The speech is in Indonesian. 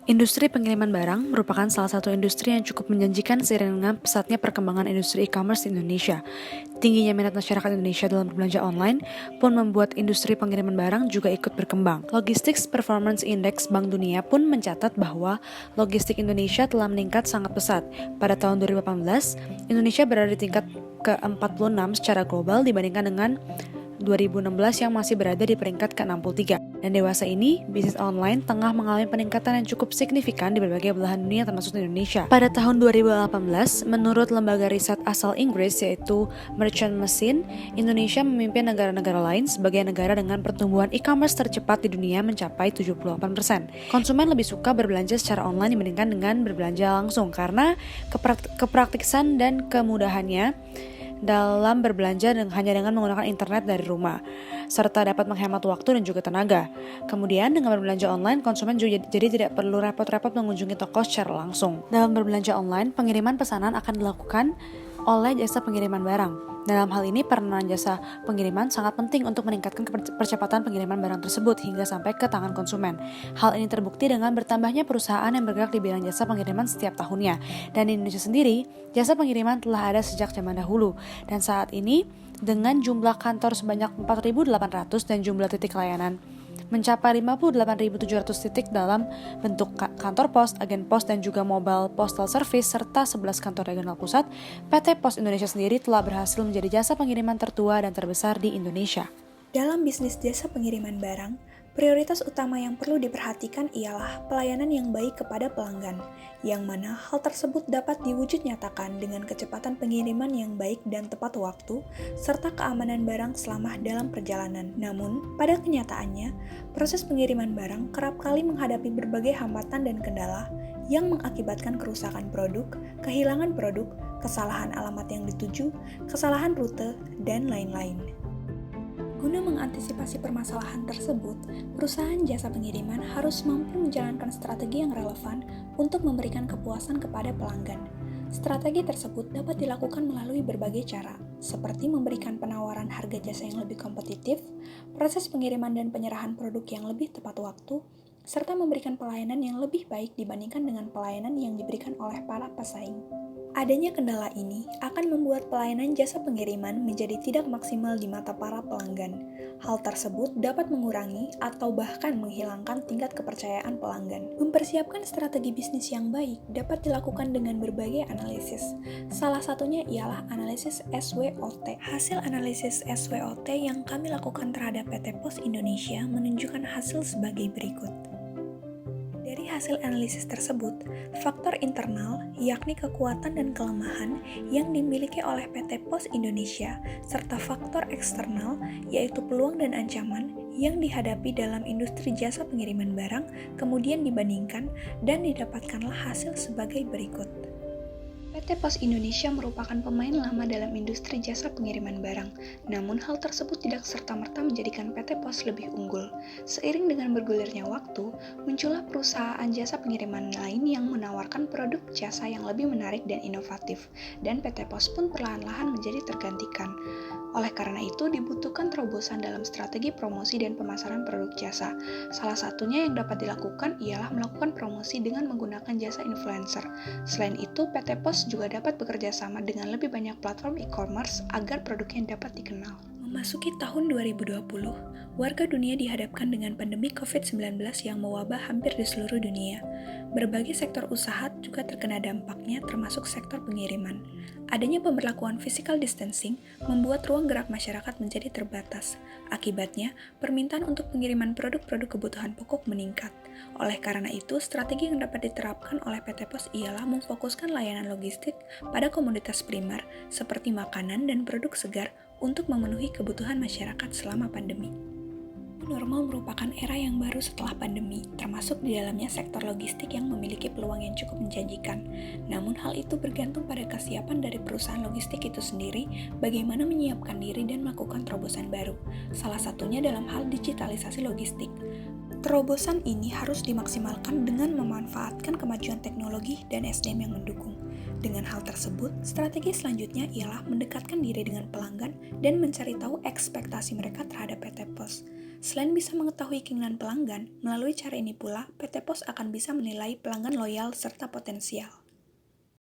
Industri pengiriman barang merupakan salah satu industri yang cukup menjanjikan seiring dengan pesatnya perkembangan industri e-commerce di Indonesia. Tingginya minat masyarakat Indonesia dalam berbelanja online pun membuat industri pengiriman barang juga ikut berkembang. Logistics Performance Index Bank Dunia pun mencatat bahwa logistik Indonesia telah meningkat sangat pesat. Pada tahun 2018, Indonesia berada di tingkat ke-46 secara global dibandingkan dengan 2016 yang masih berada di peringkat ke-63. Dan dewasa ini, bisnis online tengah mengalami peningkatan yang cukup signifikan di berbagai belahan dunia termasuk di Indonesia. Pada tahun 2018, menurut lembaga riset asal Inggris yaitu Merchant Machine, Indonesia memimpin negara-negara lain sebagai negara dengan pertumbuhan e-commerce tercepat di dunia mencapai 78%. Konsumen lebih suka berbelanja secara online dibandingkan dengan berbelanja langsung karena kepraktisan dan kemudahannya dalam berbelanja hanya dengan menggunakan internet dari rumah, serta dapat menghemat waktu dan juga tenaga. Kemudian dengan berbelanja online, konsumen juga jadi tidak perlu repot-repot mengunjungi toko secara langsung. Dalam berbelanja online, pengiriman pesanan akan dilakukan oleh jasa pengiriman barang. Dalam hal ini, peranan jasa pengiriman sangat penting untuk meningkatkan percepatan pengiriman barang tersebut hingga sampai ke tangan konsumen. Hal ini terbukti dengan bertambahnya perusahaan yang bergerak di bidang jasa pengiriman setiap tahunnya. Dan di Indonesia sendiri, jasa pengiriman telah ada sejak zaman dahulu. Dan saat ini, dengan jumlah kantor sebanyak 4.800 dan jumlah titik layanan mencapai 58.700 titik dalam bentuk kantor pos, agen pos, dan juga mobile postal service, serta 11 kantor regional pusat, PT Pos Indonesia sendiri telah berhasil menjadi jasa pengiriman tertua dan terbesar di Indonesia. Dalam bisnis jasa pengiriman barang, prioritas utama yang perlu diperhatikan ialah pelayanan yang baik kepada pelanggan, yang mana hal tersebut dapat diwujud nyatakan dengan kecepatan pengiriman yang baik dan tepat waktu, serta keamanan barang selama dalam perjalanan. Namun, pada kenyataannya, proses pengiriman barang kerap kali menghadapi berbagai hambatan dan kendala yang mengakibatkan kerusakan produk, kehilangan produk, kesalahan alamat yang dituju, kesalahan rute, dan lain-lain. Guna mengantisipasi permasalahan tersebut, perusahaan jasa pengiriman harus mampu menjalankan strategi yang relevan untuk memberikan kepuasan kepada pelanggan. Strategi tersebut dapat dilakukan melalui berbagai cara, seperti memberikan penawaran harga jasa yang lebih kompetitif, proses pengiriman dan penyerahan produk yang lebih tepat waktu, serta memberikan pelayanan yang lebih baik dibandingkan dengan pelayanan yang diberikan oleh para pesaing. Adanya kendala ini akan membuat pelayanan jasa pengiriman menjadi tidak maksimal di mata para pelanggan. Hal tersebut dapat mengurangi atau bahkan menghilangkan tingkat kepercayaan pelanggan. Mempersiapkan strategi bisnis yang baik dapat dilakukan dengan berbagai analisis. Salah satunya ialah analisis SWOT. Hasil analisis SWOT yang kami lakukan terhadap PT Pos Indonesia menunjukkan hasil sebagai berikut. Dari hasil analisis tersebut, faktor internal, yakni kekuatan dan kelemahan yang dimiliki oleh PT Pos Indonesia, serta faktor eksternal, yaitu peluang dan ancaman yang dihadapi dalam industri jasa pengiriman barang, kemudian dibandingkan dan didapatkanlah hasil sebagai berikut. PT Pos Indonesia merupakan pemain lama dalam industri jasa pengiriman barang, namun hal tersebut tidak serta-merta menjadikan PT Pos lebih unggul. Seiring dengan bergulirnya waktu, muncullah perusahaan jasa pengiriman lain yang menawarkan produk jasa yang lebih menarik dan inovatif, dan PT Pos pun perlahan-lahan menjadi tergantikan. Oleh karena itu, dibutuhkan terobosan dalam strategi promosi dan pemasaran produk jasa. Salah satunya yang dapat dilakukan ialah melakukan promosi dengan menggunakan jasa influencer. Selain itu, PT Pos juga dapat bekerja sama dengan lebih banyak platform e-commerce agar produknya dapat dikenal. Memasuki tahun 2020, warga dunia dihadapkan dengan pandemi COVID-19 yang mewabah hampir di seluruh dunia. Berbagai sektor usaha juga terkena dampaknya, termasuk sektor pengiriman. Adanya pemberlakuan physical distancing membuat ruang gerak masyarakat menjadi terbatas. Akibatnya, permintaan untuk pengiriman produk-produk kebutuhan pokok meningkat. Oleh karena itu, strategi yang dapat diterapkan oleh PT Pos ialah memfokuskan layanan logistik pada komoditas primer seperti makanan dan produk segar untuk memenuhi kebutuhan masyarakat selama pandemi. Normal merupakan era yang baru setelah pandemi, termasuk di dalamnya sektor logistik yang memiliki peluang yang cukup menjanjikan. Namun hal itu bergantung pada kesiapan dari perusahaan logistik itu sendiri, bagaimana menyiapkan diri dan melakukan terobosan baru, salah satunya dalam hal digitalisasi logistik. Terobosan ini harus dimaksimalkan dengan memanfaatkan kemajuan teknologi dan SDM yang mendukung. Dengan hal tersebut, strategi selanjutnya ialah mendekatkan diri dengan pelanggan dan mencari tahu ekspektasi mereka terhadap PT Pos. Selain bisa mengetahui keinginan pelanggan, melalui cara ini pula PT POS akan bisa menilai pelanggan loyal serta potensial.